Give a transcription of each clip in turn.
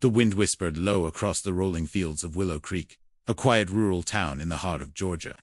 The wind whispered low across the rolling fields of Willow Creek, a quiet rural town in the heart of Georgia.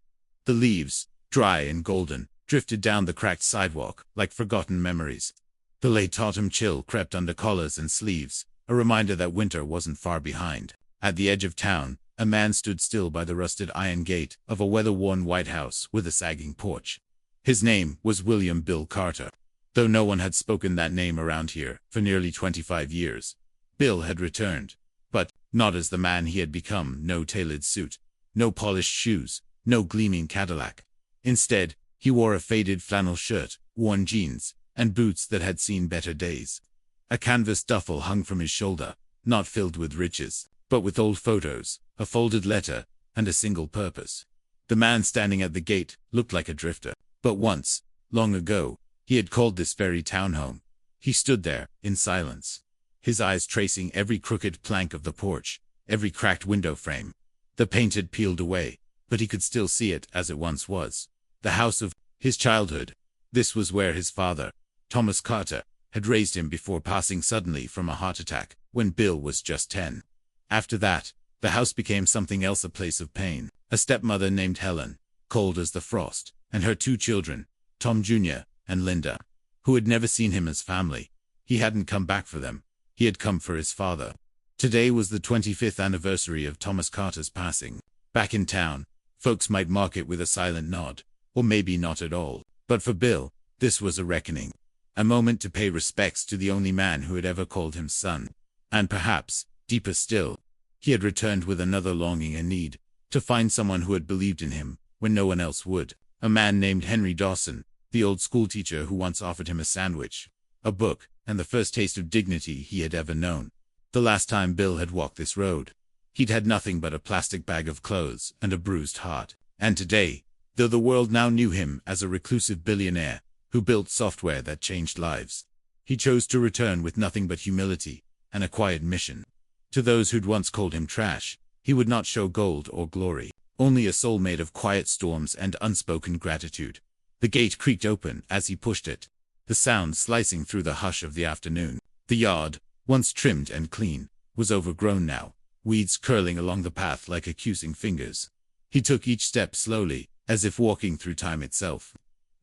The leaves, dry and golden, drifted down the cracked sidewalk like forgotten memories. The late autumn chill crept under collars and sleeves, a reminder that winter wasn't far behind. At the edge of town, a man stood still by the rusted iron gate of a weather-worn white house with a sagging porch. His name was William Bill Carter. Though no one had spoken that name around here for nearly 25 years, Bill had returned, but not as the man he had become. No tailored suit, no polished shoes, no gleaming Cadillac. Instead, he wore a faded flannel shirt, worn jeans, and boots that had seen better days. A canvas duffel hung from his shoulder, not filled with riches, but with old photos, a folded letter, and a single purpose. The man standing at the gate looked like a drifter, but once, long ago, he had called this very town home. He stood there, in silence, his eyes tracing every crooked plank of the porch, every cracked window frame. The paint had peeled away, but he could still see it as it once was. The house of his childhood. This was where his father, Thomas Carter, had raised him before passing suddenly from a heart attack when Bill was just 10. After that, the house became something else, a place of pain. A stepmother named Helen, cold as the frost, and her 2 children, Tom Jr. and Linda, who had never seen him as family. He hadn't come back for them. He had come for his father. Today was the 25th anniversary of Thomas Carter's passing. Back in town, folks might mark it with a silent nod, or maybe not at all. But for Bill, this was a reckoning. A moment to pay respects to the only man who had ever called him son. And perhaps, deeper still, he had returned with another longing and need, to find someone who had believed in him when no one else would. A man named Henry Dawson, the old schoolteacher who once offered him a sandwich, a book, and the first taste of dignity he had ever known. The last time Bill had walked this road, he'd had nothing but a plastic bag of clothes and a bruised heart. And today, though the world now knew him as a reclusive billionaire who built software that changed lives, he chose to return with nothing but humility and a quiet mission. To those who'd once called him trash, he would not show gold or glory, only a soul made of quiet storms and unspoken gratitude. The gate creaked open as he pushed it, the sound slicing through the hush of the afternoon. The yard, once trimmed and clean, was overgrown now, weeds curling along the path like accusing fingers. He took each step slowly, as if walking through time itself,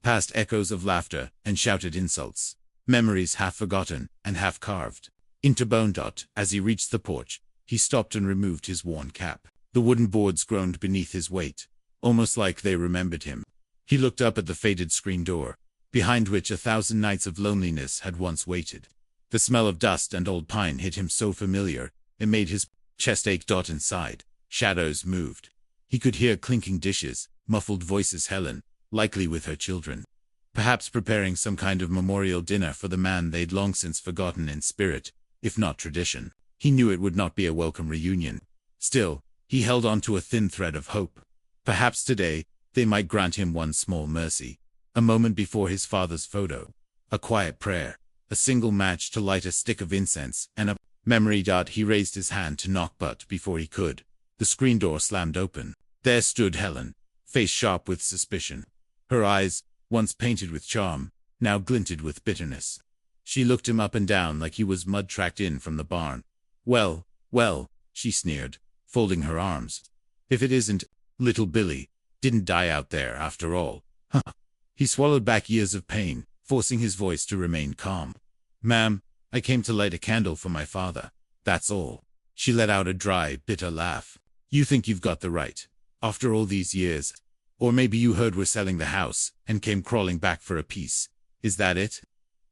past echoes of laughter and shouted insults, memories half forgotten and half carved into bone. As he reached the porch, he stopped and removed his worn cap. The wooden boards groaned beneath his weight, almost like they remembered him. He looked up at the faded screen door, behind which 1,000 nights of loneliness had once waited. The smell of dust and old pine hit him so familiar, it made his chest ache. Inside, shadows moved. He could hear clinking dishes, muffled voices. Helen, likely with her children, perhaps preparing some kind of memorial dinner for the man they'd long since forgotten in spirit, if not tradition. He knew it would not be a welcome reunion. Still, he held on to a thin thread of hope. Perhaps today, they might grant him one small mercy. A moment before his father's photo. A quiet prayer. A single match to light a stick of incense, and a memory. He raised his hand to knock, but before he could, the screen door slammed open. There stood Helen, face sharp with suspicion. Her eyes, once painted with charm, now glinted with bitterness. She looked him up and down like he was mud tracked in from the barn. Well, she sneered, folding her arms. If it isn't, little Billy, didn't die out there after all. Huh. He swallowed back years of pain, forcing his voice to remain calm. Ma'am, I came to light a candle for my father. That's all. She let out a dry, bitter laugh. You think you've got the right, after all these years? Or maybe you heard we're selling the house, and came crawling back for a piece. Is that it?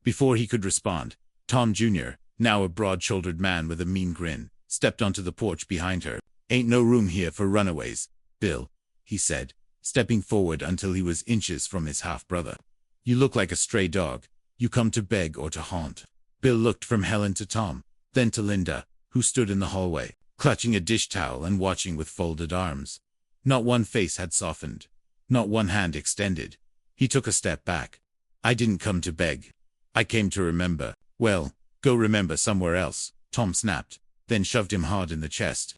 Before he could respond, Tom Jr., now a broad-shouldered man with a mean grin, stepped onto the porch behind her. Ain't no room here for runaways, Bill, he said, stepping forward until he was inches from his half-brother. You look like a stray dog. You come to beg or to haunt. Bill looked from Helen to Tom, then to Linda, who stood in the hallway, clutching a dish towel and watching with folded arms. Not one face had softened, not one hand extended. He took a step back. I didn't come to beg. I came to remember. Well, go remember somewhere else, Tom snapped, then shoved him hard in the chest.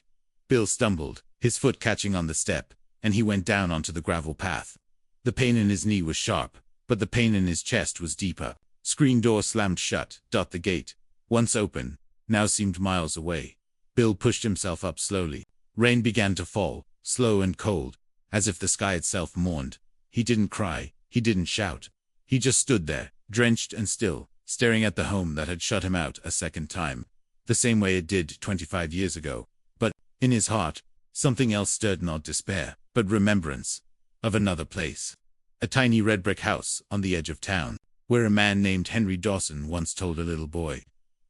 Bill stumbled, his foot catching on the step, and he went down onto the gravel path. The pain in his knee was sharp, but the pain in his chest was deeper. Screen door slammed shut. The gate, once open, now seemed miles away. Bill pushed himself up slowly. Rain began to fall, slow and cold, as if the sky itself mourned. He didn't cry, he didn't shout. He just stood there, drenched and still, staring at the home that had shut him out a second time. The same way it did 25 years ago. But, in his heart, something else stirred, not despair, but remembrance. Of another place. A tiny red brick house on the edge of town, where a man named Henry Dawson once told a little boy,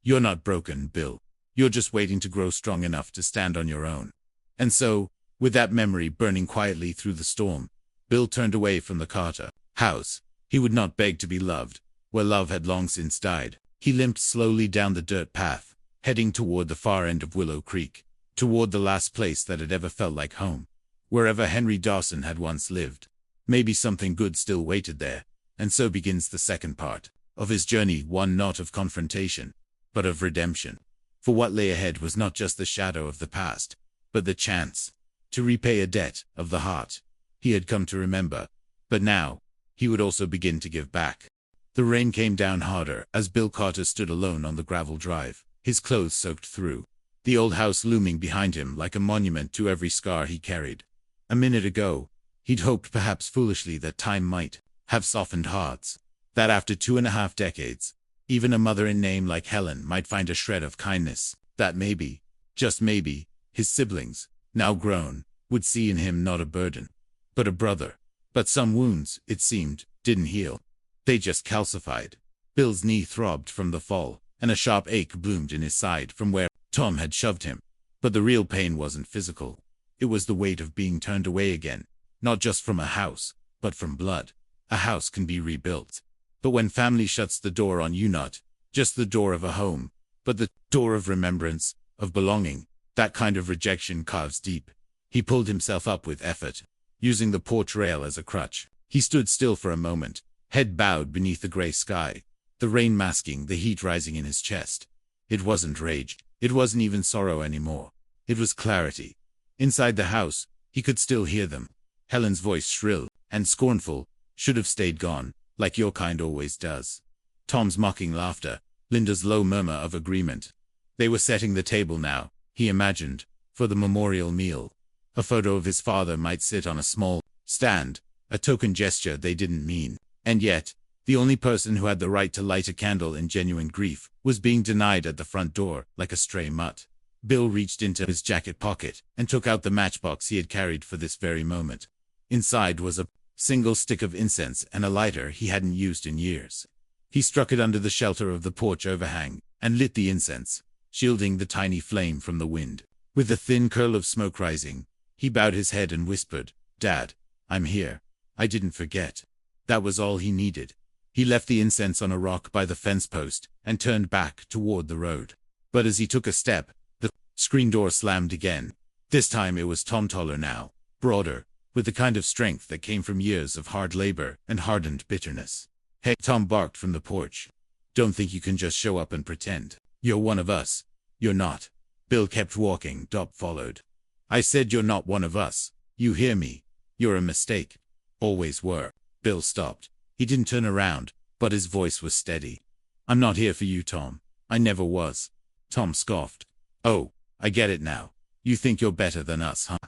"You're not broken, Bill. You're just waiting to grow strong enough to stand on your own." And so, with that memory burning quietly through the storm, Bill turned away from the Carter house. He would not beg to be loved, where love had long since died. He limped slowly down the dirt path, heading toward the far end of Willow Creek, toward the last place that had ever felt like home, wherever Henry Dawson had once lived. Maybe something good still waited there, and so begins the second part of his journey, one not of confrontation, but of redemption. For what lay ahead was not just the shadow of the past, but the chance to repay a debt of the heart he had come to remember. But now, he would also begin to give back. The rain came down harder as Bill Carter stood alone on the gravel drive, his clothes soaked through, the old house looming behind him like a monument to every scar he carried. A minute ago, he'd hoped, perhaps foolishly, that time might have softened hearts, that after 2.5 decades, even a mother in name like Helen might find a shred of kindness, that maybe, just maybe, his siblings, now grown, would see in him not a burden, but a brother. But some wounds, it seemed, didn't heal. They just calcified. Bill's knee throbbed from the fall, and a sharp ache bloomed in his side from where Tom had shoved him. But the real pain wasn't physical. It was the weight of being turned away again, not just from a house, but from blood. A house can be rebuilt. But when family shuts the door on you, not just the door of a home, but the door of remembrance, of belonging, that kind of rejection carves deep. He pulled himself up with effort, using the porch rail as a crutch. He stood still for a moment, head bowed beneath the gray sky, the rain masking the heat rising in his chest. It wasn't rage. It wasn't even sorrow anymore. It was clarity. Inside the house, he could still hear them. Helen's voice, shrill and scornful, should have stayed gone, like your kind always does. Tom's mocking laughter, Linda's low murmur of agreement. They were setting the table now, he imagined, for the memorial meal. A photo of his father might sit on a small stand, a token gesture they didn't mean. And yet, the only person who had the right to light a candle in genuine grief was being denied at the front door, like a stray mutt. Bill reached into his jacket pocket and took out the matchbox he had carried for this very moment. Inside was a single stick of incense and a lighter he hadn't used in years. He struck it under the shelter of the porch overhang and lit the incense, shielding the tiny flame from the wind. With a thin curl of smoke rising, he bowed his head and whispered, "Dad, I'm here. I didn't forget." That was all he needed. He left the incense on a rock by the fence post and turned back toward the road. But as he took a step, the screen door slammed again. This time it was Tom, taller now, broader, with the kind of strength that came from years of hard labor and hardened bitterness. "Hey," Tom barked from the porch. "Don't think you can just show up and pretend. You're one of us. You're not." Bill kept walking. Dopp followed. "I said you're not one of us. You hear me? You're a mistake. Always were." Bill stopped. He didn't turn around, but his voice was steady. "I'm not here for you, Tom. I never was." Tom scoffed. "Oh, I get it now. You think you're better than us, huh?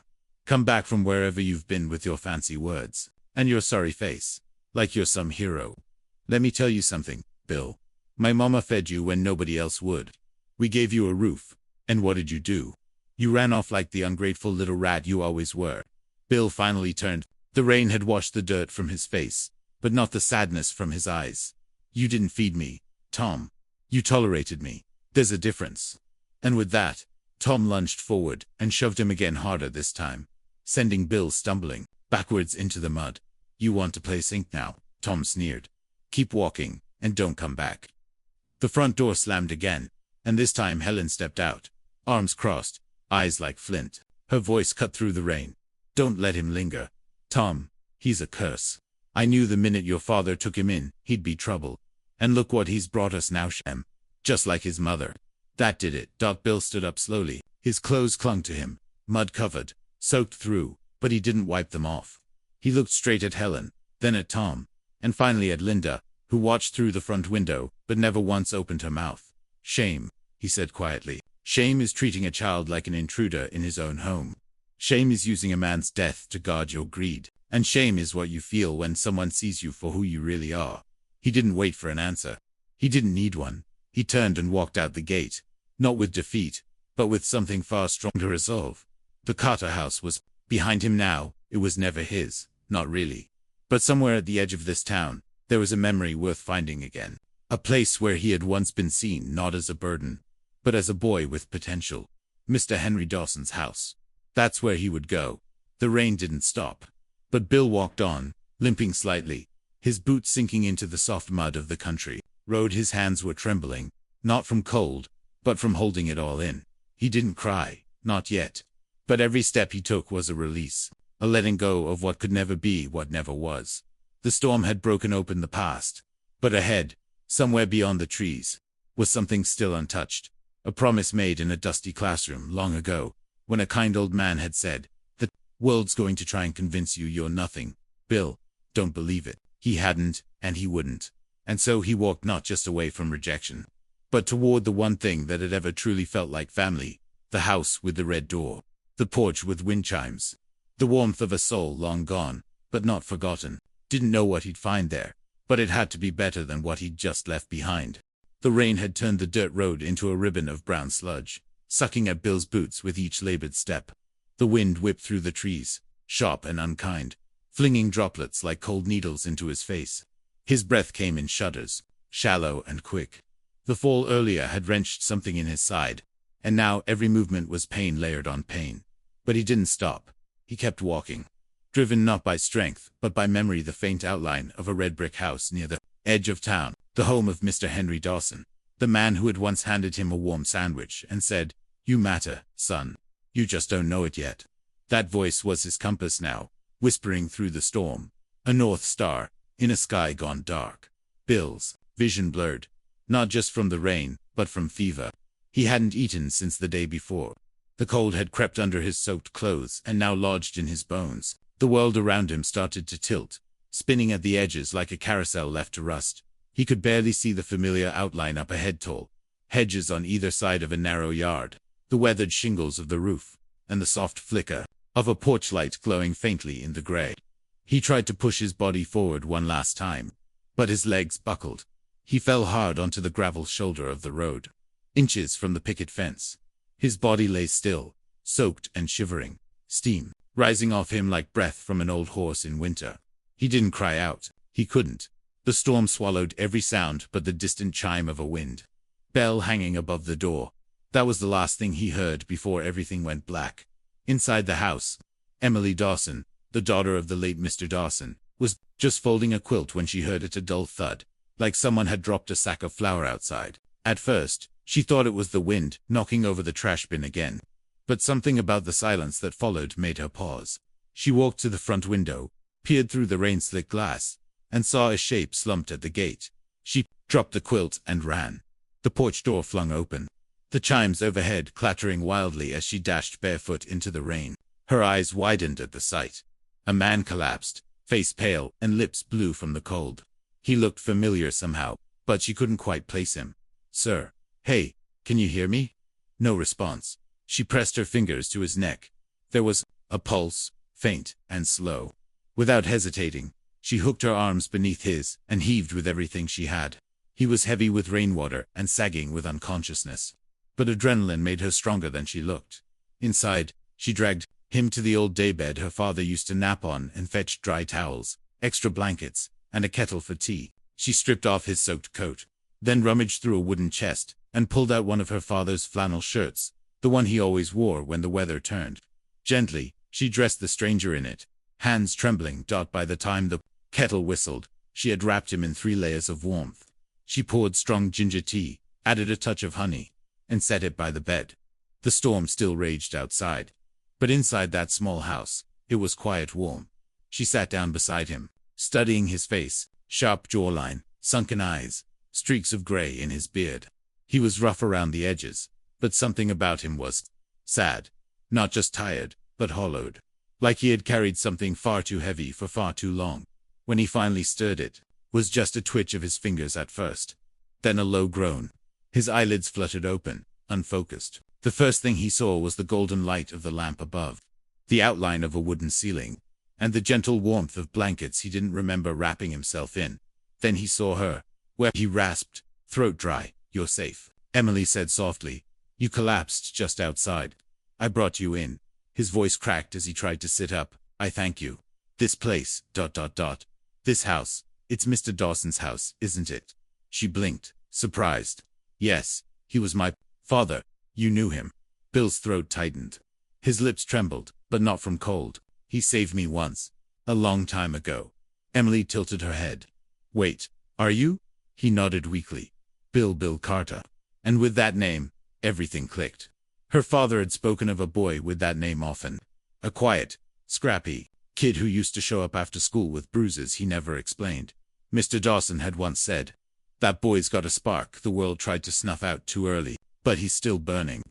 Come back from wherever you've been with your fancy words and your sorry face, like you're some hero. Let me tell you something, Bill. My mama fed you when nobody else would. We gave you a roof, and what did you do? You ran off like the ungrateful little rat you always were." Bill finally turned. The rain had washed the dirt from his face, but not the sadness from his eyes. "You didn't feed me, Tom. You tolerated me. There's a difference." And with that, Tom lunged forward and shoved him again, harder this time, sending Bill stumbling backwards into the mud. "You want to play sink now?" Tom sneered. "Keep walking, and don't come back." The front door slammed again, and this time Helen stepped out, arms crossed, eyes like flint. Her voice cut through the rain. "Don't let him linger. Tom, he's a curse. I knew the minute your father took him in, he'd be trouble. And look what he's brought us now, Shem. Just like his mother." "That did it." Bill stood up slowly. His clothes clung to him, mud-covered, soaked through, but he didn't wipe them off. He looked straight at Helen, then at Tom, and finally at Linda, who watched through the front window, but never once opened her mouth. "Shame," he said quietly. Shame is treating a child like an intruder in his own home. Shame is using a man's death to guard your greed. And shame is what you feel when someone sees you for who you really are. He didn't wait for an answer. He didn't need one. He turned and walked out the gate, not with defeat, but with something far stronger resolve. The Carter house was behind him now. It was never his, not really. But somewhere at the edge of this town, there was a memory worth finding again. A place where he had once been seen not as a burden, but as a boy with potential. Mr. Henry Dawson's house. That's where he would go. The rain didn't stop. But Bill walked on, limping slightly, his boots sinking into the soft mud of the country road. His hands were trembling, not from cold, but from holding it all in. He didn't cry, not yet. But every step he took was a release, a letting go of what could never be, what never was. The storm had broken open the past. But ahead, somewhere beyond the trees, was something still untouched. A promise made in a dusty classroom long ago, when a kind old man had said, "The world's going to try and convince you you're nothing. Bill, don't believe it." He hadn't, and he wouldn't. And so he walked not just away from rejection, but toward the one thing that had ever truly felt like family, the house with the red door, the porch with wind chimes, the warmth of a soul long gone, but not forgotten. Didn't know what he'd find there, but it had to be better than what he'd just left behind. The rain had turned the dirt road into a ribbon of brown sludge, sucking at Bill's boots with each labored step. The wind whipped through the trees, sharp and unkind, flinging droplets like cold needles into his face. His breath came in shudders, shallow and quick. The fall earlier had wrenched something in his side, and now every movement was pain layered on pain. But he didn't stop. He kept walking, driven not by strength, but by memory, the faint outline of a red brick house near the edge of town, the home of Mr. Henry Dawson, the man who had once handed him a warm sandwich and said, "You matter, son. You just don't know it yet." That voice was his compass now, whispering through the storm, a north star in a sky gone dark. Bill's vision blurred, not just from the rain, but from fever. He hadn't eaten since the day before. The cold had crept under his soaked clothes and now lodged in his bones. The world around him started to tilt, spinning at the edges like a carousel left to rust. He could barely see the familiar outline up ahead, tall hedges on either side of a narrow yard, the weathered shingles of the roof, and the soft flicker of a porch light glowing faintly in the gray. He tried to push his body forward one last time, but his legs buckled. He fell hard onto the gravel shoulder of the road, inches from the picket fence. His body lay still, soaked and shivering, steam rising off him like breath from an old horse in winter. He didn't cry out. He couldn't. The storm swallowed every sound but the distant chime of a wind bell hanging above the door. That was the last thing he heard before everything went black. Inside the house, Emily Dawson, the daughter of the late Mr. Dawson, was just folding a quilt when she heard it, a dull thud, like someone had dropped a sack of flour outside. At first, she thought it was the wind knocking over the trash bin again. But something about the silence that followed made her pause. She walked to the front window, peered through the rain-slick glass, and saw a shape slumped at the gate. She dropped the quilt and ran. The porch door flung open, the chimes overhead clattering wildly as she dashed barefoot into the rain. Her eyes widened at the sight. A man collapsed, face pale and lips blue from the cold. He looked familiar somehow, but she couldn't quite place him. "Sir. Hey, can you hear me?" No response. She pressed her fingers to his neck. There was a pulse, faint and slow. Without hesitating, she hooked her arms beneath his and heaved with everything she had. He was heavy with rainwater and sagging with unconsciousness. But adrenaline made her stronger than she looked. Inside, she dragged him to the old daybed her father used to nap on and fetched dry towels, extra blankets, and a kettle for tea. She stripped off his soaked coat, then rummaged through a wooden chest and pulled out one of her father's flannel shirts, the one he always wore when the weather turned. Gently, she dressed the stranger in it, hands trembling. By the time the kettle whistled, she had wrapped him in 3 layers of warmth. She poured strong ginger tea, added a touch of honey, and set it by the bed. The storm still raged outside, but inside that small house, it was quiet, warm. She sat down beside him, studying his face, sharp jawline, sunken eyes, streaks of gray in his beard. He was rough around the edges, but something about him was sad, not just tired, but hollowed, like he had carried something far too heavy for far too long. When he finally stirred, it was just a twitch of his fingers at first, then a low groan. His eyelids fluttered open, unfocused. The first thing he saw was the golden light of the lamp above, the outline of a wooden ceiling, and the gentle warmth of blankets he didn't remember wrapping himself in. Then he saw her. Where he rasped, throat dry. "You're safe," Emily said softly. "You collapsed just outside. I brought you in." His voice cracked as he tried to sit up. "I thank you. This place, ... This house, it's Mr. Dawson's house, isn't it?" She blinked, surprised. "Yes, he was my father." "You knew him?" Bill's throat tightened. His lips trembled, but not from cold. "He saved me once. A long time ago." Emily tilted her head. "Wait, are you?" He nodded weakly. Bill Carter." And with that name, everything clicked. Her father had spoken of a boy with that name often. A quiet, scrappy kid who used to show up after school with bruises he never explained. Mr. Dawson had once said, "That boy's got a spark the world tried to snuff out too early, but he's still burning."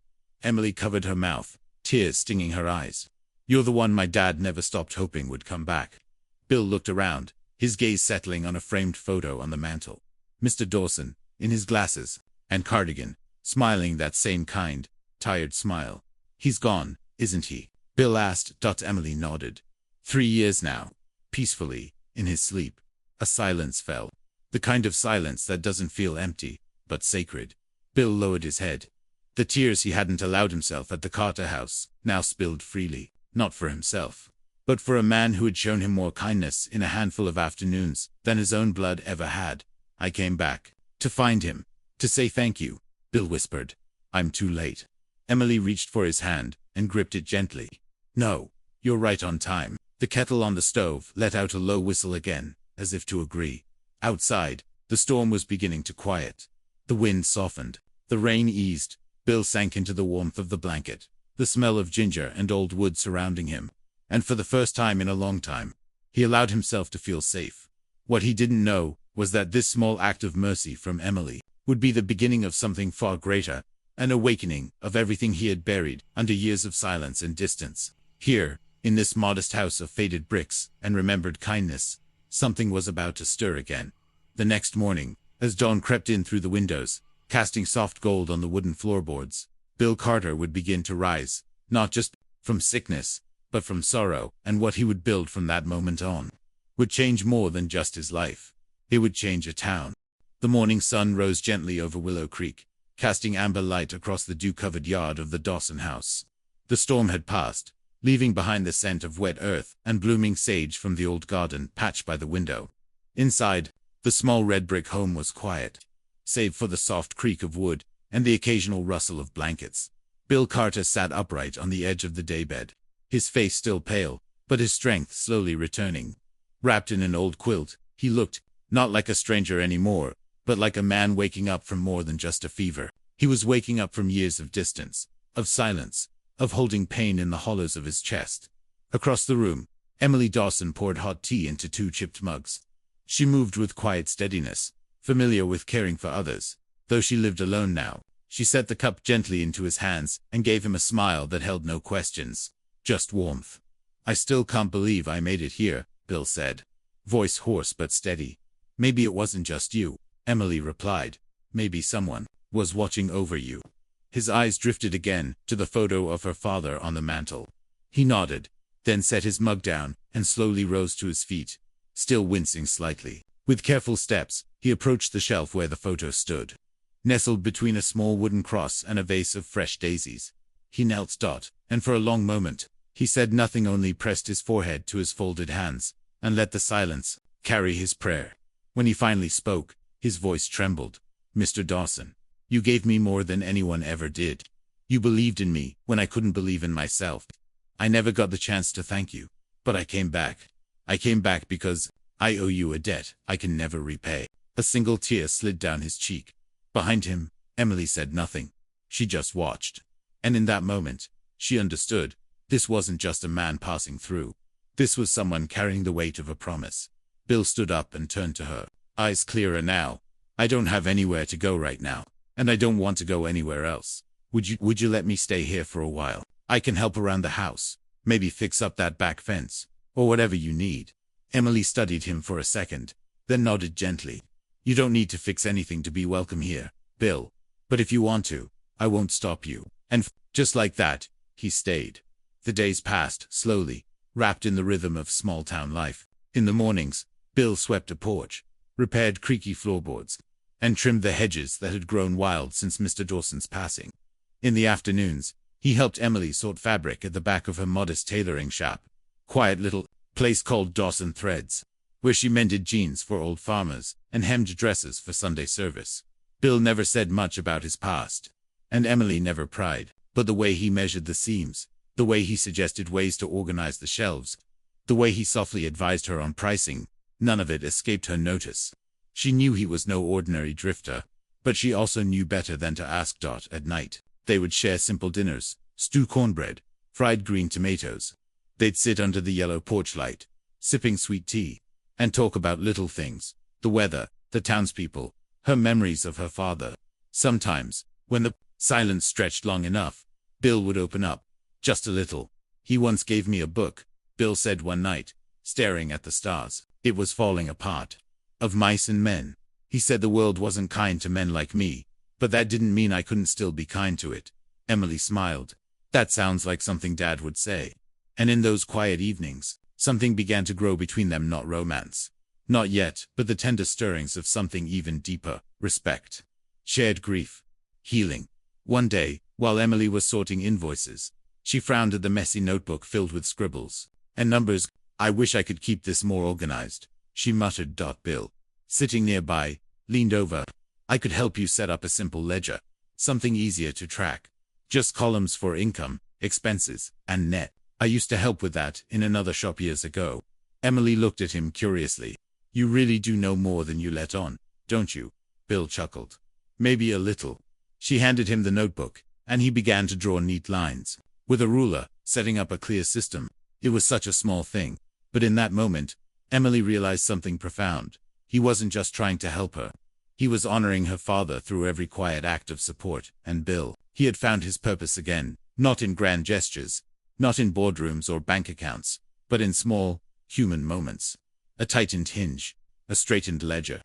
Emily covered her mouth, tears stinging her eyes. "You're the one my dad never stopped hoping would come back." Bill looked around, his gaze settling on a framed photo on the mantel. Mr. Dawson, in his glasses and cardigan, smiling that same kind, tired smile. "He's gone, isn't he?" Bill asked. Emily nodded. 3 years now. Peacefully, in his sleep. A silence fell. The kind of silence that doesn't feel empty, but sacred. Bill lowered his head. The tears he hadn't allowed himself at the Carter house now spilled freely, not for himself, but for a man who had shown him more kindness in a handful of afternoons than his own blood ever had. "I came back. To find him. To say thank you," Bill whispered. "I'm too late." Emily reached for his hand and gripped it gently. "No, you're right on time." The kettle on the stove let out a low whistle again, as if to agree. Outside, the storm was beginning to quiet. The wind softened. The rain eased. Bill sank into the warmth of the blanket, the smell of ginger and old wood surrounding him. And for the first time in a long time, he allowed himself to feel safe. What he didn't know was that this small act of mercy from Emily would be the beginning of something far greater, an awakening of everything he had buried under years of silence and distance. Here, in this modest house of faded bricks and remembered kindness, something was about to stir again. The next morning, as dawn crept in through the windows, casting soft gold on the wooden floorboards, Bill Carter would begin to rise, not just from sickness, but from sorrow, and what he would build from that moment on would change more than just his life. It would change a town. The morning sun rose gently over Willow Creek, casting amber light across the dew-covered yard of the Dawson house. The storm had passed, leaving behind the scent of wet earth and blooming sage from the old garden patch by the window. Inside, the small red brick home was quiet, save for the soft creak of wood and the occasional rustle of blankets. Bill Carter sat upright on the edge of the daybed, his face still pale, but his strength slowly returning. Wrapped in an old quilt, he looked, not like a stranger anymore, but like a man waking up from more than just a fever. He was waking up from years of distance, of silence, of holding pain in the hollows of his chest. Across the room, Emily Dawson poured hot tea into 2 chipped mugs. She moved with quiet steadiness, familiar with caring for others. Though she lived alone now, she set the cup gently into his hands and gave him a smile that held no questions, just warmth. "I still can't believe I made it here," Bill said, voice hoarse but steady. "Maybe it wasn't just you," Emily replied. "Maybe someone was watching over you." His eyes drifted again to the photo of her father on the mantel. He nodded, then set his mug down and slowly rose to his feet, still wincing slightly. With careful steps, he approached the shelf where the photo stood, nestled between a small wooden cross and a vase of fresh daisies. He knelt, and for a long moment, he said nothing, only pressed his forehead to his folded hands and let the silence carry his prayer. When he finally spoke, his voice trembled. "Mr. Dawson, you gave me more than anyone ever did. You believed in me when I couldn't believe in myself. I never got the chance to thank you, but I came back. I came back because I owe you a debt I can never repay." A single tear slid down his cheek. Behind him, Emily said nothing. She just watched. And in that moment, she understood. This wasn't just a man passing through. This was someone carrying the weight of a promise. Bill stood up and turned to her, eyes clearer now. "I don't have anywhere to go right now, and I don't want to go anywhere else. Would you let me stay here for a while? I can help around the house, maybe fix up that back fence, or whatever you need." Emily studied him for a second, then nodded gently. "You don't need to fix anything to be welcome here, Bill. But if you want to, I won't stop you." And Just like that, he stayed. The days passed, slowly, wrapped in the rhythm of small-town life. In the mornings, Bill swept a porch, repaired creaky floorboards, and trimmed the hedges that had grown wild since Mr. Dawson's passing. In the afternoons, he helped Emily sort fabric at the back of her modest tailoring shop, quiet little place called Dawson Threads, where she mended jeans for old farmers and hemmed dresses for Sunday service. Bill never said much about his past, and Emily never pried, but the way he measured the seams, the way he suggested ways to organize the shelves, the way he softly advised her on pricing, none of it escaped her notice. She knew he was no ordinary drifter, but she also knew better than to ask. At night, they would share simple dinners, stew cornbread, fried green tomatoes. They'd sit under the yellow porch light, sipping sweet tea, and talk about little things, the weather, the townspeople, her memories of her father. Sometimes, when the silence stretched long enough, Bill would open up, just a little. He once gave me a book, Bill said one night, staring at the stars. It was falling apart. Of mice and men. He said the world wasn't kind to men like me, but that didn't mean I couldn't still be kind to it. Emily smiled. That sounds like something Dad would say. And in those quiet evenings, something began to grow between them, not romance. Not yet, but the tender stirrings of something even deeper, respect. Shared grief. Healing. One day, while Emily was sorting invoices, she frowned at the messy notebook filled with scribbles and numbers. I wish I could keep this more organized, she muttered. Bill, sitting nearby, leaned over. I could help you set up a simple ledger, something easier to track. Just columns for income, expenses, and net. I used to help with that in another shop years ago. Emily looked at him curiously. You really do know more than you let on, don't you? Bill chuckled. Maybe a little. She handed him the notebook, and he began to draw neat lines, with a ruler, setting up a clear system. It was such a small thing, but in that moment, Emily realized something profound. He wasn't just trying to help her. He was honoring her father through every quiet act of support. And Bill, he had found his purpose again, not in grand gestures, not in boardrooms or bank accounts, but in small, human moments. A tightened hinge, a straightened ledger,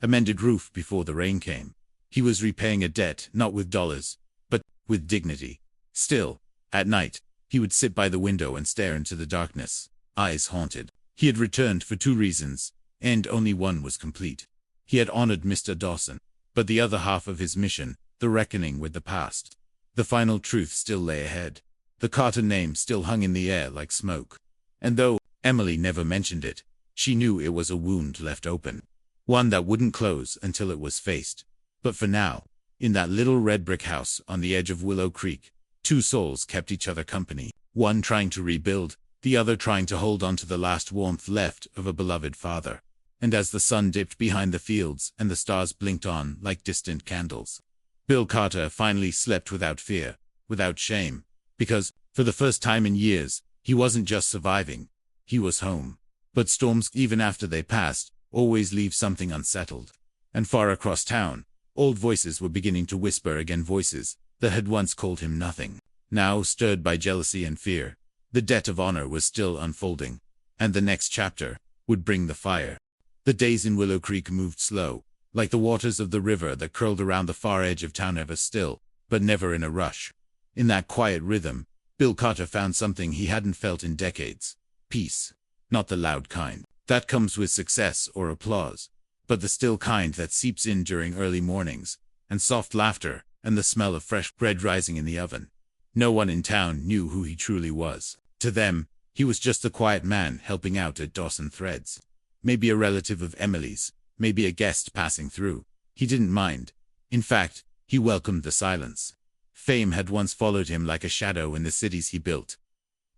a mended roof before the rain came. He was repaying a debt not with dollars, but with dignity. Still, at night, he would sit by the window and stare into the darkness, eyes haunted. He had returned for 2 reasons, and only one was complete. He had honored Mr. Dawson, but the other half of his mission, the reckoning with the past. The final truth still lay ahead. The Carter name still hung in the air like smoke. And though Emily never mentioned it, she knew it was a wound left open, one that wouldn't close until it was faced. But for now, in that little red brick house on the edge of Willow Creek, 2 souls kept each other company, one trying to rebuild, the other trying to hold on to the last warmth left of a beloved father. And as the sun dipped behind the fields and the stars blinked on like distant candles, Bill Carter finally slept without fear, without shame, because, for the first time in years, he wasn't just surviving, he was home. But storms, even after they passed, always leave something unsettled. And far across town, old voices were beginning to whisper again, voices that had once called him nothing, now stirred by jealousy and fear. The debt of honor was still unfolding, and the next chapter would bring the fire. The days in Willow Creek moved slow, like the waters of the river that curled around the far edge of town, ever still, but never in a rush. In that quiet rhythm, Bill Carter found something he hadn't felt in decades. Peace. Not the loud kind that comes with success or applause, but the still kind that seeps in during early mornings, and soft laughter, and the smell of fresh bread rising in the oven. No one in town knew who he truly was. To them, he was just a quiet man helping out at Dawson Threads. Maybe a relative of Emily's, maybe a guest passing through. He didn't mind. In fact, he welcomed the silence. Fame had once followed him like a shadow in the cities he built.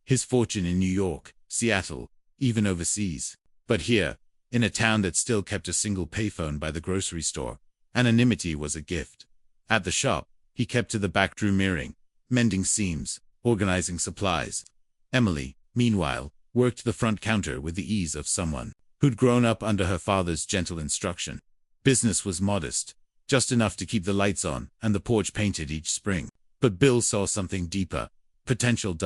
His fortune in New York, Seattle, even overseas. But here, in a town that still kept a single payphone by the grocery store, anonymity was a gift. At the shop, he kept to the back room, mirroring, mending seams, organizing supplies. Emily, meanwhile, worked the front counter with the ease of someone who'd grown up under her father's gentle instruction. Business was modest, just enough to keep the lights on and the porch painted each spring. But Bill saw something deeper. Potential.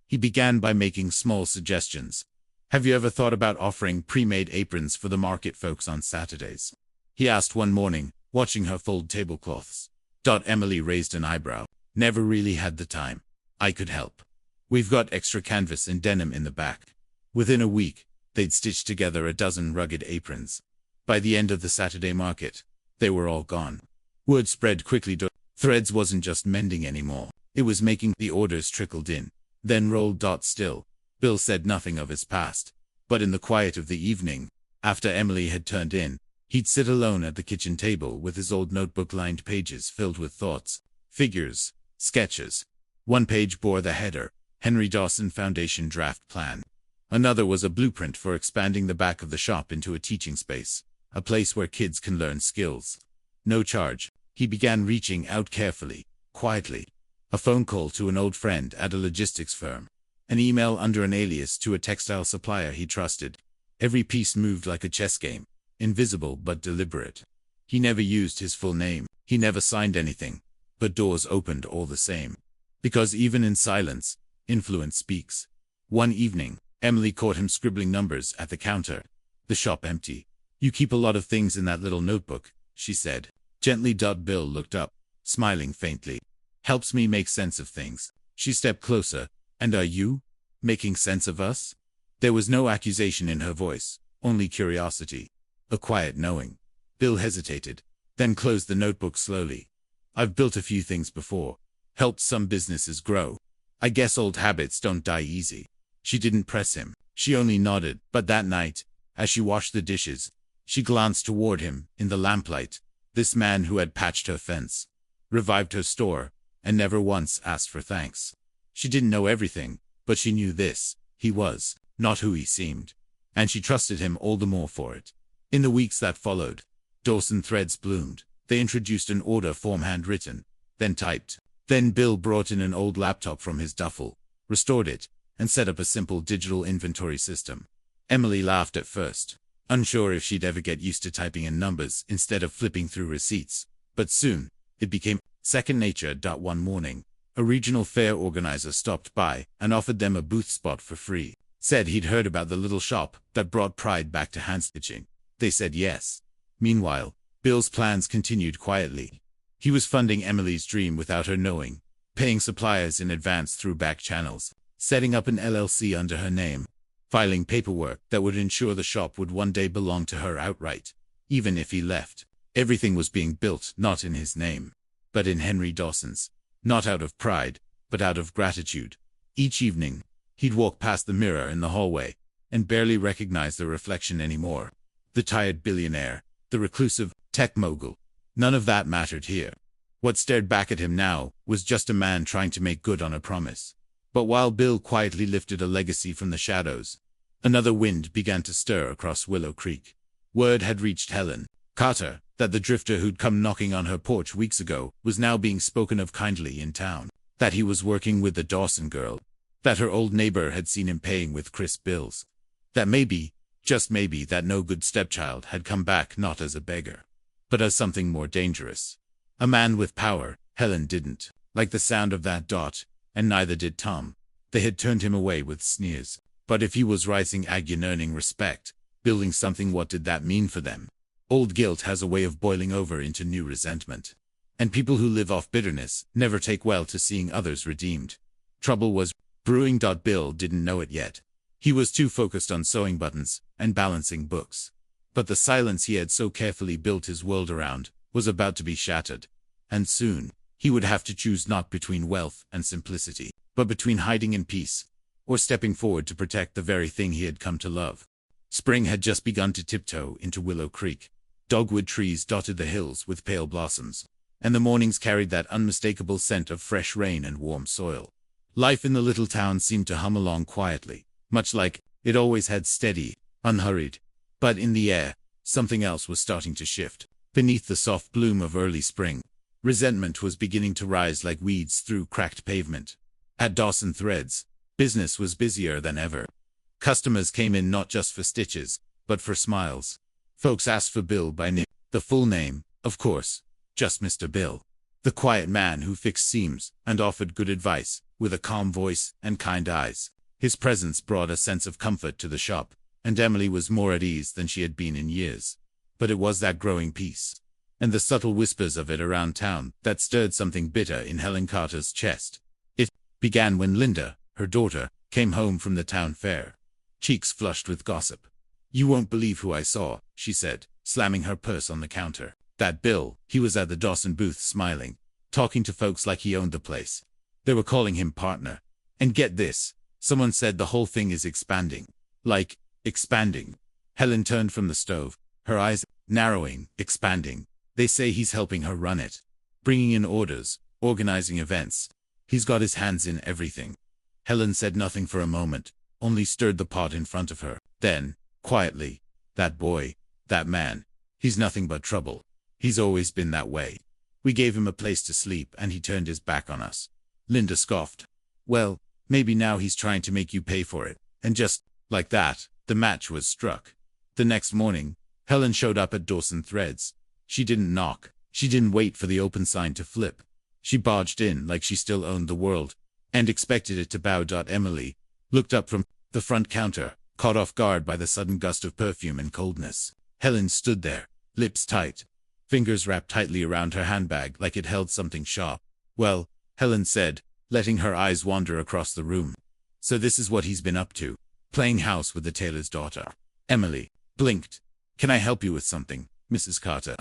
He began by making small suggestions. Have you ever thought about offering pre-made aprons for the market folks on Saturdays? He asked one morning, watching her fold tablecloths. Emily raised an eyebrow. Never really had the time. I could help. We've got extra canvas and denim in the back. Within a week, they'd stitched together a dozen rugged aprons. By the end of the Saturday market, they were all gone. Word spread quickly. Threads wasn't just mending anymore. It was making the orders trickled in. Then rolled. Still, Bill said nothing of his past. But in the quiet of the evening, after Emily had turned in, he'd sit alone at the kitchen table with his old notebook-lined pages filled with thoughts, figures, sketches. One page bore the header, Henry Dawson Foundation Draft Plan. Another was a blueprint for expanding the back of the shop into a teaching space, a place where kids can learn skills. No charge. He began reaching out carefully, quietly. A phone call to an old friend at a logistics firm. An email under an alias to a textile supplier he trusted. Every piece moved like a chess game, invisible but deliberate. He never used his full name. He never signed anything. But doors opened all the same. Because even in silence, influence speaks. One evening, Emily caught him scribbling numbers at the counter. The shop empty. "You keep a lot of things in that little notebook," she said. Gently. Bill looked up, smiling faintly. "Helps me make sense of things." She stepped closer. "And are you making sense of us?" There was no accusation in her voice, only curiosity. A quiet knowing. Bill hesitated, then closed the notebook slowly. "I've built a few things before. Helped some businesses grow. I guess old habits don't die easy." She didn't press him. She only nodded. But that night, as she washed the dishes, she glanced toward him in the lamplight. This man who had patched her fence, revived her store, and never once asked for thanks. She didn't know everything, but she knew this: he was not who he seemed. And she trusted him all the more for it. In the weeks that followed, Dawson threads bloomed. They introduced an order form handwritten, then typed. Then Bill brought in an old laptop from his duffel, restored it, and set up a simple digital inventory system. Emily laughed at first, unsure if she'd ever get used to typing in numbers instead of flipping through receipts. But soon, it became second nature. One morning, a regional fair organizer stopped by and offered them a booth spot for free. Said he'd heard about the little shop that brought pride back to hand stitching. They said yes. Meanwhile, Bill's plans continued quietly. He was funding Emily's dream without her knowing, paying suppliers in advance through back channels, setting up an LLC under her name, filing paperwork that would ensure the shop would one day belong to her outright. Even if he left, everything was being built not in his name, but in Henry Dawson's. Not out of pride, but out of gratitude. Each evening, he'd walk past the mirror in the hallway, and barely recognize the reflection anymore. The tired billionaire, the reclusive tech mogul. None of that mattered here. What stared back at him now was just a man trying to make good on a promise. But while Bill quietly lifted a legacy from the shadows, another wind began to stir across Willow Creek. Word had reached Helen Carter that the drifter who'd come knocking on her porch weeks ago was now being spoken of kindly in town. That he was working with the Dawson girl. That her old neighbor had seen him paying with crisp bills. That maybe, just maybe, that no good stepchild had come back not as a beggar, but as something more dangerous. A man with power. Helen didn't like the sound of that. And neither did Tom. They had turned him away with sneers. But if he was rising and earning respect, building something, what did that mean for them? Old guilt has a way of boiling over into new resentment. And people who live off bitterness never take well to seeing others redeemed. Trouble was brewing. Bill didn't know it yet. He was too focused on sewing buttons and balancing books. But the silence he had so carefully built his world around was about to be shattered. And soon, he would have to choose not between wealth and simplicity, but between hiding in peace, or stepping forward to protect the very thing he had come to love. Spring had just begun to tiptoe into Willow Creek. Dogwood trees dotted the hills with pale blossoms, and the mornings carried that unmistakable scent of fresh rain and warm soil. Life in the little town seemed to hum along quietly, much like it always had, steady, unhurried. But in the air, something else was starting to shift. Beneath the soft bloom of early spring, resentment was beginning to rise like weeds through cracked pavement. At Dawson Threads, business was busier than ever. Customers came in not just for stitches, but for smiles. Folks asked for Bill by name. The full name, of course, just Mr. Bill. The quiet man who fixed seams and offered good advice, with a calm voice and kind eyes. His presence brought a sense of comfort to the shop, and Emily was more at ease than she had been in years. But it was that growing peace, and the subtle whispers of it around town that stirred something bitter in Helen Carter's chest. It began when Linda, her daughter, came home from the town fair, cheeks flushed with gossip. "You won't believe who I saw," she said, slamming her purse on the counter. "That Bill, he was at the Dawson booth smiling, talking to folks like he owned the place. They were calling him partner. And get this, someone said the whole thing is expanding." "Like, expanding?" Helen turned from the stove, her eyes narrowing. "Expanding. They say he's helping her run it. Bringing in orders, organizing events. He's got his hands in everything." Helen said nothing for a moment, only stirred the pot in front of her. Then, quietly, "That boy, that man, he's nothing but trouble. He's always been that way. We gave him a place to sleep and he turned his back on us." Linda scoffed. "Well, maybe now he's trying to make you pay for it." And just like that, the match was struck. The next morning, Helen showed up at Dawson Threads. She didn't knock. She didn't wait for the open sign to flip. She barged in like she still owned the world, and expected it to bow. Emily looked up from the front counter, caught off guard by the sudden gust of perfume and coldness. Helen stood there, lips tight, fingers wrapped tightly around her handbag like it held something sharp. "Well," Helen said, letting her eyes wander across the room. "So this is what he's been up to, playing house with the tailor's daughter." Emily blinked. "Can I help you with something, Mrs. Carter?"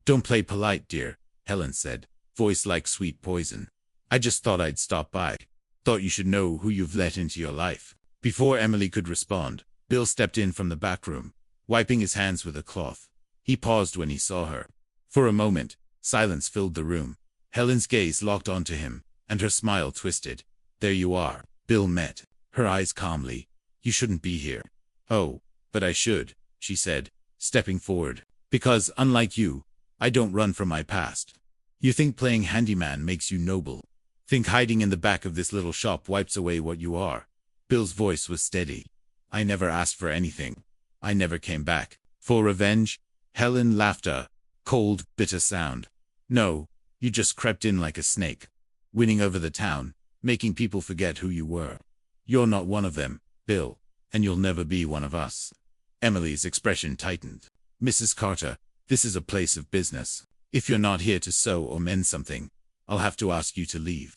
"Don't play polite, dear," Helen said, voice like sweet poison. "I just thought I'd stop by. Thought you should know who you've let into your life." Before Emily could respond, Bill stepped in from the back room, wiping his hands with a cloth. He paused when he saw her. For a moment, silence filled the room. Helen's gaze locked onto him, and her smile twisted. "There you are." Bill met her eyes calmly. "You shouldn't be here." "Oh, but I should," she said, stepping forward. "Because, unlike you, I don't run from my past. You think playing handyman makes you noble. Think hiding in the back of this little shop wipes away what you are." Bill's voice was steady. "I never asked for anything. I never came back. For revenge?" Helen laughed a cold, bitter sound. "No, you just crept in like a snake, winning over the town, making people forget who you were. You're not one of them, Bill, and you'll never be one of us." Emily's expression tightened. "Mrs. Carter, this is a place of business. If you're not here to sew or mend something, I'll have to ask you to leave."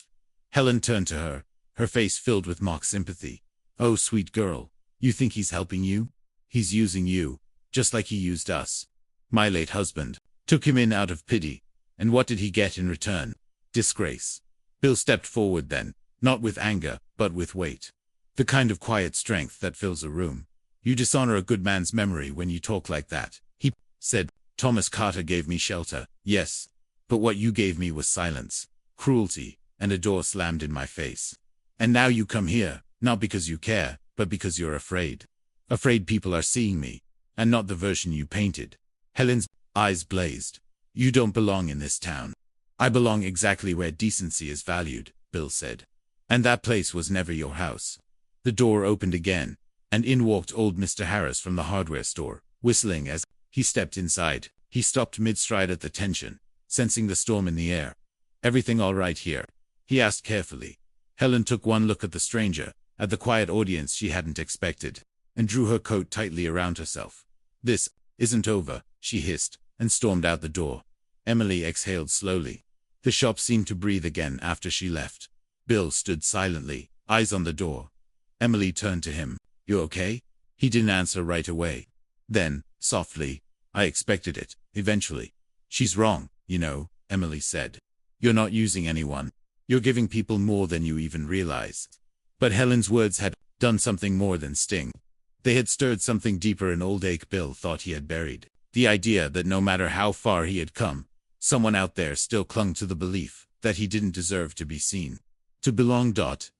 Helen turned to her, her face filled with mock sympathy. "Oh, sweet girl, you think he's helping you? He's using you, just like he used us. My late husband took him in out of pity, and what did he get in return? Disgrace." Bill stepped forward then, not with anger, but with weight. The kind of quiet strength that fills a room. "You dishonor a good man's memory when you talk like that," he said. "Thomas Carter gave me shelter, yes, but what you gave me was silence, cruelty, and a door slammed in my face. And now you come here, not because you care, but because you're afraid. Afraid people are seeing me, and not the version you painted." Helen's eyes blazed. "You don't belong in this town." "I belong exactly where decency is valued," Bill said. "And that place was never your house." The door opened again, and in walked old Mr. Harris from the hardware store, whistling as he stepped inside. He stopped mid-stride at the tension, sensing the storm in the air. "Everything all right here?" he asked carefully. Helen took one look at the stranger, at the quiet audience she hadn't expected, and drew her coat tightly around herself. "This isn't over," she hissed, and stormed out the door. Emily exhaled slowly. The shop seemed to breathe again after she left. Bill stood silently, eyes on the door. Emily turned to him. "You okay?" He didn't answer right away. Then, softly, "I expected it, eventually." "She's wrong, you know," Emily said. "You're not using anyone. You're giving people more than you even realize." But Helen's words had done something more than sting. They had stirred something deeper in old ache Bill thought he had buried. The idea that no matter how far he had come, someone out there still clung to the belief that he didn't deserve to be seen, to belong.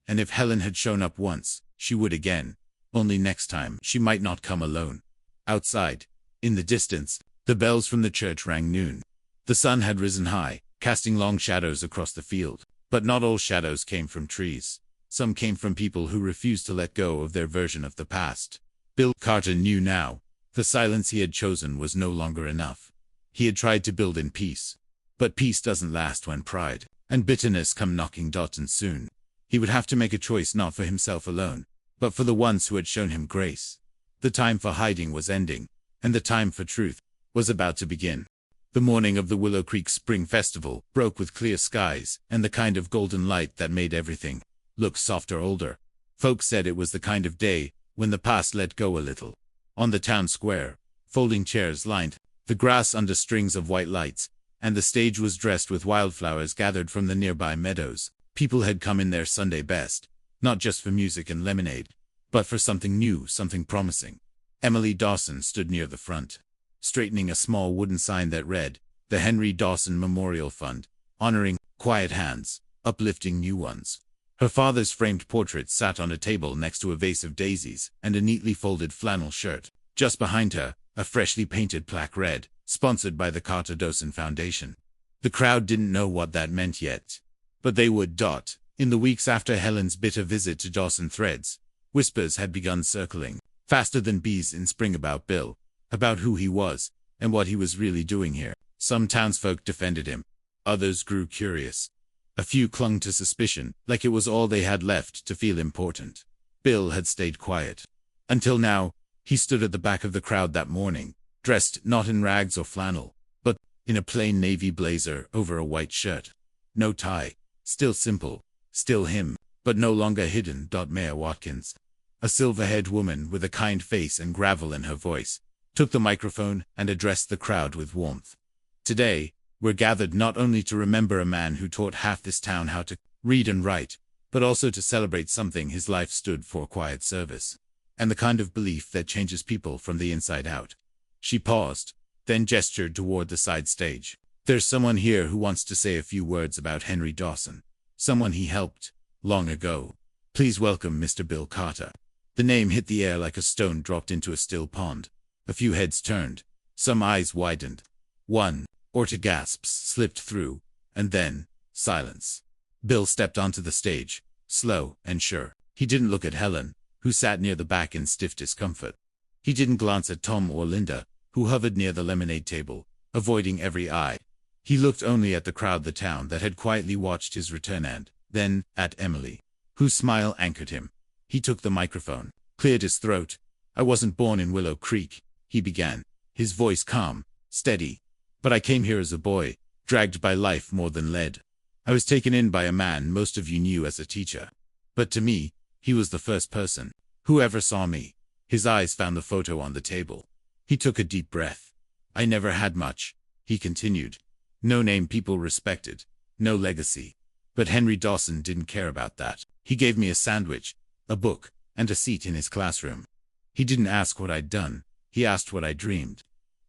And if Helen had shown up once, she would again. Only next time she might not come alone. Outside, in the distance, the bells from the church rang noon. The sun had risen high, casting long shadows across the field. But not all shadows came from trees. Some came from people who refused to let go of their version of the past. Bill Carter knew now. The silence he had chosen was no longer enough. He had tried to build in peace. But peace doesn't last when pride and bitterness come knocking. And soon, he would have to make a choice not for himself alone, but for the ones who had shown him grace. The time for hiding was ending, and the time for truth was about to begin. The morning of the Willow Creek Spring Festival broke with clear skies and the kind of golden light that made everything look softer, older. Folks said it was the kind of day when the past let go a little. On the town square, folding chairs lined the grass under strings of white lights, and the stage was dressed with wildflowers gathered from the nearby meadows. People had come in their Sunday best, not just for music and lemonade, but for something new, something promising. Emily Dawson stood near the front, straightening a small wooden sign that read, "The Henry Dawson Memorial Fund, honoring quiet hands, uplifting new ones." Her father's framed portrait sat on a table next to a vase of daisies and a neatly folded flannel shirt. Just behind her, a freshly painted plaque read, "Sponsored by the Carter Dawson Foundation." The crowd didn't know what that meant yet, but they would. In the weeks after Helen's bitter visit to Dawson Threads, whispers had begun circling, faster than bees in spring, about Bill, about who he was, and what he was really doing here. Some townsfolk defended him. Others grew curious. A few clung to suspicion, like it was all they had left to feel important. Bill had stayed quiet. Until now, he stood at the back of the crowd that morning, dressed not in rags or flannel, but in a plain navy blazer over a white shirt. No tie. Still simple. Still him, but no longer hidden. Mayor Watkins, a silver-haired woman with a kind face and gravel in her voice, took the microphone and addressed the crowd with warmth. "Today, we're gathered not only to remember a man who taught half this town how to read and write, but also to celebrate something his life stood for: quiet service, and the kind of belief that changes people from the inside out." She paused, then gestured toward the side stage. "There's someone here who wants to say a few words about Henry Dawson. Someone he helped, long ago. Please welcome Mr. Bill Carter." The name hit the air like a stone dropped into a still pond. A few heads turned. Some eyes widened. One or two gasps slipped through, and then silence. Bill stepped onto the stage, slow and sure. He didn't look at Helen, who sat near the back in stiff discomfort. He didn't glance at Tom or Linda, who hovered near the lemonade table, avoiding every eye. He looked only at the crowd, the town that had quietly watched his return, and then at Emily, whose smile anchored him. He took the microphone, cleared his throat. "I wasn't born in Willow Creek," he began, his voice calm, steady. "But I came here as a boy, dragged by life more than led. I was taken in by a man most of you knew as a teacher. But to me, he was the first person who ever saw me." His eyes found the photo on the table. He took a deep breath. "I never had much," he continued. "No name people respected, no legacy. But Henry Dawson didn't care about that. He gave me a sandwich, a book, and a seat in his classroom. He didn't ask what I'd done, he asked what I dreamed."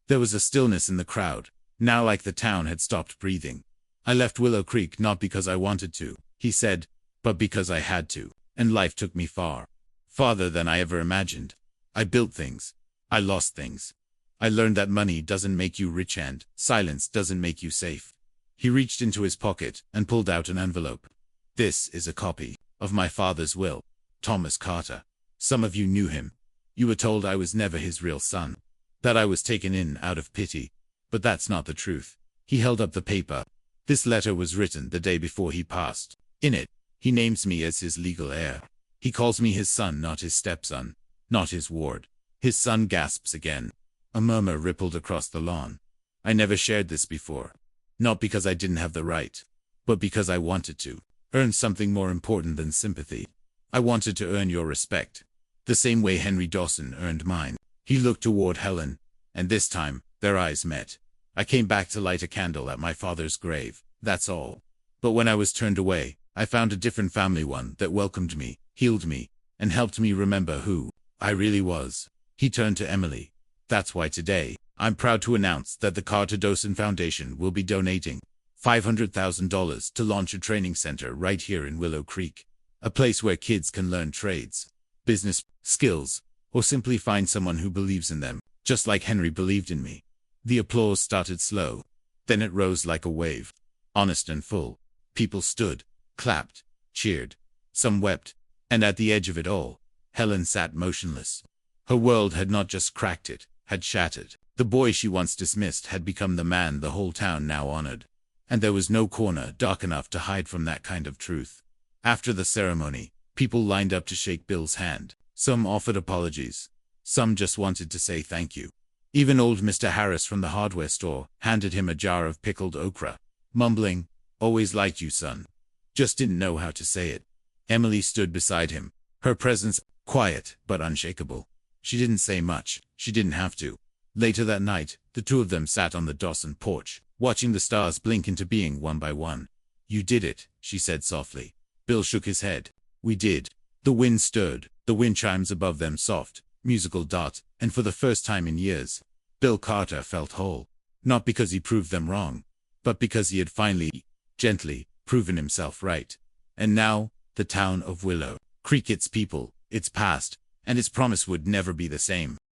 There was a stillness in the crowd, now like the town had stopped breathing. "I left Willow Creek not because I wanted to," he said, "but because I had to, and life took me far, farther than I ever imagined. I built things. I lost things. I learned that money doesn't make you rich and silence doesn't make you safe." He reached into his pocket and pulled out an envelope. "This is a copy of my father's will. Thomas Carter. Some of you knew him. You were told I was never his real son, that I was taken in out of pity. But that's not the truth." He held up the paper. "This letter was written the day before he passed. In it, he names me as his legal heir. He calls me his son, not his stepson, not his ward." His son gasps again. A murmur rippled across the lawn. "I never shared this before. Not because I didn't have the right, but because I wanted to earn something more important than sympathy. I wanted to earn your respect, the same way Henry Dawson earned mine." He looked toward Helen, and this time, their eyes met. "I came back to light a candle at my father's grave, that's all. But when I was turned away, I found a different family, one that welcomed me, healed me, and helped me remember who I really was." He turned to Emily. "That's why today, I'm proud to announce that the Carter Dawson Foundation will be donating $500,000 to launch a training center right here in Willow Creek. A place where kids can learn trades, business skills, or simply find someone who believes in them, just like Henry believed in me." The applause started slow. Then it rose like a wave, honest and full. People stood, clapped, cheered. Some wept, and at the edge of it all, Helen sat motionless. Her world had not just cracked, it had shattered. The boy she once dismissed had become the man the whole town now honored. And there was no corner dark enough to hide from that kind of truth. After the ceremony, people lined up to shake Bill's hand. Some offered apologies. Some just wanted to say thank you. Even old Mr. Harris from the hardware store handed him a jar of pickled okra, mumbling, "Always liked you, son. Just didn't know how to say it." Emily stood beside him, her presence quiet but unshakable. She didn't say much. She didn't have to. Later that night, the two of them sat on the Dawson porch, watching the stars blink into being one by one. "You did it," she said softly. Bill shook his head. "We did." The wind stirred, the wind chimes above them soft, musical dot, and for the first time in years, Bill Carter felt whole. Not because he proved them wrong, but because he had finally, gently, proven himself right. And now, the town of Willow Creek, its people, its past, and its promise would never be the same.